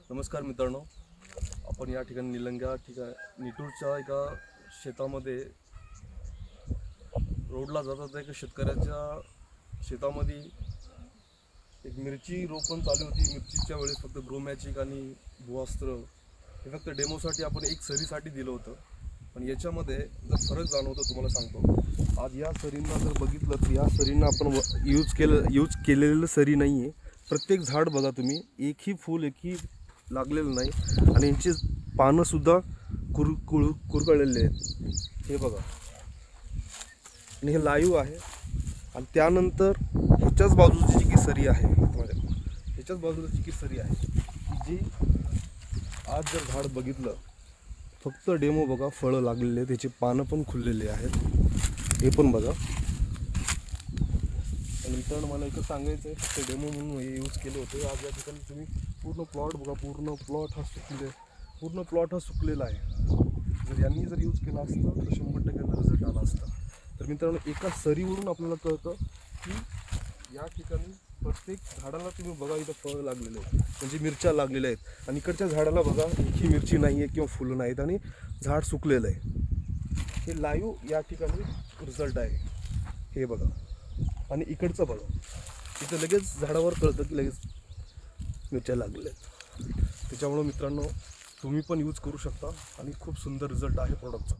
नमस्कार मित्रांनो, आपण या ठिकाणी निलंगा निटूरच्या एका शेतामध्ये रोडला जातात एका शेतकऱ्याच्या शेतामध्ये एक मिरची रोपण चालू होती। मिरचीच्या वेळेस फक्त ग्रोमॅजिक आणि भूअस्त्र हे फक्त डेमोसाठी आपण एक सरीसाठी दिलं होतं, पण याच्यामध्ये जर फरक जाणवतो तुम्हाला सांगतो। आज या सरींना जर बघितलं तर या सरींना आपण यूज केलेलं सरी नाही आहे। प्रत्येक झाड बघा तुम्ही, एकही फूल एकही लागलेलं नाही आणि यांची पानं सुद्धा कुरकळलेले आहेत, हे बघा। आणि हे लाईव्ह आहे। आणि त्यानंतर ह्याच्याच बाजूची जी सरी आहे, ह्याच्याच बाजूची जी सरी आहे जी आज जर झाड बघितलं, फक्त डेमो बघा, फळं लागलेले, त्याचे पानं पण खुललेले आहेत, हे पण बघा। मित्रांनो, मला एकच सांगायचं आहे, फक्त डेमो म्हणून हे यूज केले होते। आज या ठिकाणी तुम्ही पूर्ण प्लॉट बघा, पूर्ण प्लॉट हा सुकलेला आहे। जर यांनी जर यूज केला असता तर 100% रिझल्ट आला असता। तर मित्रांनो, एका सरीवरून आपल्याला कळतं की या ठिकाणी प्रत्येक झाडाला तुम्ही बघा, इथं फळ लागलेले आहेत, म्हणजे मिरच्या लागलेल्या आहेत। आणि इकडच्या झाडाला बघा, एकही मिरची नाही आहे किंवा फुलं नाहीत आणि झाड सुकलेलं आहे। हे लाईव्ह या ठिकाणी रिझल्ट आहे, हे बघा। आणि इकडचं बघा, इथं लगेच झाडावर कळतं की लगेच मिरच्या लागलेल्या आहेत। त्याच्यामुळे मित्रांनो, तुम्ही पण यूज करू शकता आणि खूप सुंदर रिझल्ट आहे प्रॉडक्टचा।